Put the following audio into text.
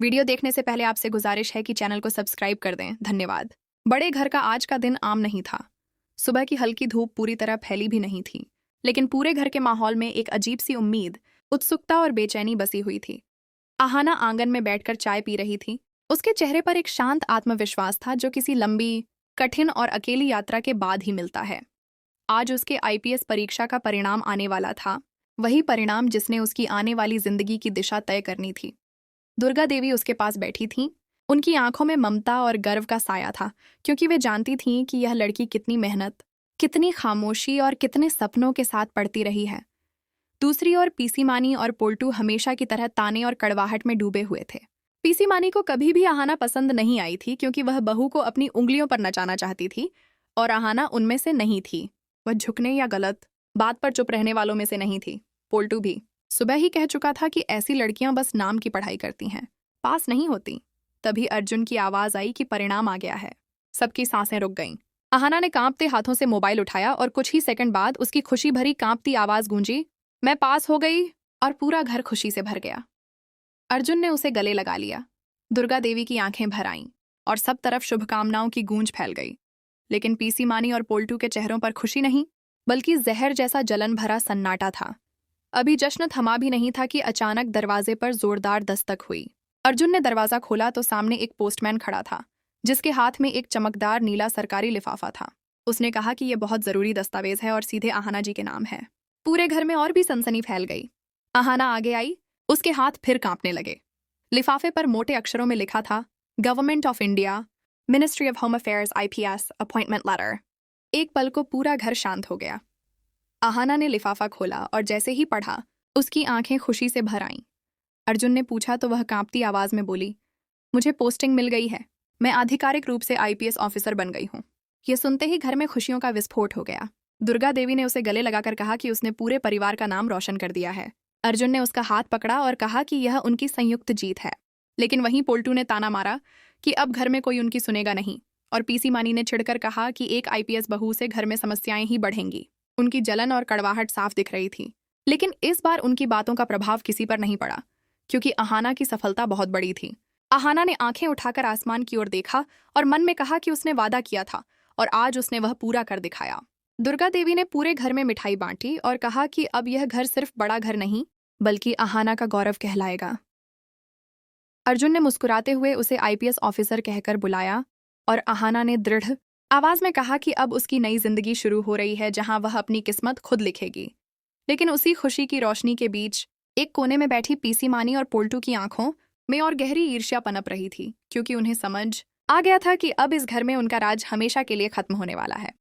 Video देखने से पहले आपसे गुजारिश है कि चैनल को सब्सक्राइब कर दें। धन्यवाद। बड़े घर का आज का दिन आम नहीं था। सुबह की हल्की धूप पूरी तरह फैली भी नहीं थी, लेकिन पूरे घर के माहौल में एक अजीब सी उम्मीद, उत्सुकता और बेचैनी बसी हुई थी। आहाना आंगन में बैठकर चाय पी रही थी। उसके चेहरे पर एक शांत आत्मविश्वास था जो किसी लंबी, कठिन और अकेली यात्रा के बाद ही मिलता है। आज उसके आईपीएस परीक्षा का परिणाम आने वाला था, वही परिणाम जिसने उसकी आने वाली जिंदगी की दिशा तय करनी थी। दुर्गा देवी उसके पास बैठी थीं। उनकी आंखों में ममता और गर्व का साया था, क्योंकि वे जानती थीं कि यह लड़की कितनी मेहनत, कितनी खामोशी और कितने सपनों के साथ पढ़ती रही है। दूसरी ओर पीसी मानी और पोल्टू हमेशा की तरह ताने और कड़वाहट में डूबे हुए थे। पीसी मानी को कभी भी आहाना पसंद नहीं आई थी, क्योंकि वह बहू को अपनी उंगलियों पर नचाना चाहती थी और आहाना उनमें से नहीं थी। वह झुकने या गलत बात पर चुप रहने वालों में से नहीं थी। पोल्टू भी सुबह ही कह चुका था कि ऐसी लड़कियां बस नाम की पढ़ाई करती हैं, पास नहीं होती। तभी अर्जुन की आवाज आई कि परिणाम आ गया है। सबकी सांसें रुक गईं। आहाना ने कांपते हाथों से मोबाइल उठाया और कुछ ही सेकंड बाद उसकी खुशी भरी कांपती आवाज गूंजी, मैं पास हो गई। और पूरा घर खुशी से भर गया। अर्जुन ने उसे गले लगा लिया। दुर्गा देवी की आंखें भर आईं और सब तरफ शुभकामनाओं की गूंज फैल गई। लेकिन पीसी मानी और पोल्टू के चेहरों पर खुशी नहीं, बल्कि जहर जैसा जलन भरा सन्नाटा था। अभी जश्न थमा भी नहीं था कि अचानक दरवाजे पर जोरदार दस्तक हुई। अर्जुन ने दरवाजा खोला तो सामने एक पोस्टमैन खड़ा था, जिसके हाथ में एक चमकदार नीला सरकारी लिफाफा था। उसने कहा कि यह बहुत जरूरी दस्तावेज है और सीधे आहाना जी के नाम है। पूरे घर में और भी सनसनी फैल गई। आहाना आगे आई, उसके हाथ फिर कांपने लगे। लिफाफे पर मोटे अक्षरों में लिखा था, government of India, ministry of home affairs, IPS appointment letter. एक पल को पूरा घर शांत हो गया। आहाना ने लिफाफा खोला और जैसे ही पढ़ा, उसकी आंखें खुशी से भर आईं। अर्जुन ने पूछा तो वह कांपती आवाज में बोली, मुझे पोस्टिंग मिल गई है। मैं आधिकारिक रूप से आईपीएस ऑफिसर बन गई हूँ। यह सुनते ही घर में खुशियों का विस्फोट हो गया। दुर्गा देवी ने उसे गले लगाकर कहा कि उसने पूरे परिवार का नाम रोशन कर दिया है। अर्जुन ने उसका हाथ पकड़ा और कहा कि यह उनकी संयुक्त जीत है। लेकिन वहीं पोल्टू ने ताना मारा कि अब घर में कोई उनकी सुनेगा नहीं, और पीसी मानी ने चिढ़कर कहा कि एक आईपीएस बहू से घर में समस्याएं ही बढ़ेंगी। उनकी जलन और कड़वाहट साफ दिख रही थी। लेकिन इस बार उनकी बातों का प्रभाव किसी पर नहीं पड़ा, क्योंकि आहाना की सफलता बहुत बड़ी थी। आहाना ने आंखें उठाकर आसमान की ओर देखा और मन में कहा कि उसने वादा किया था और आज उसने वह पूरा कर दिखाया। दुर्गा देवी ने पूरे घर में मिठाई बांटी और कहा कि अब यह घर सिर्फ बड़ा घर नहीं, बल्कि आहाना का गौरव कहलाएगा। अर्जुन ने मुस्कुराते हुए उसे आईपीएस ऑफिसर कहकर बुलाया और आहाना ने दृढ़ आवाज में कहा कि अब उसकी नई जिंदगी शुरू हो रही है, जहां वह अपनी किस्मत खुद लिखेगी। लेकिन उसी खुशी की रोशनी के बीच एक कोने में बैठी पीसी मानी और पोल्टू की आंखों में और गहरी ईर्ष्या पनप रही थी, क्योंकि उन्हें समझ आ गया था कि अब इस घर में उनका राज हमेशा के लिए खत्म होने वाला है।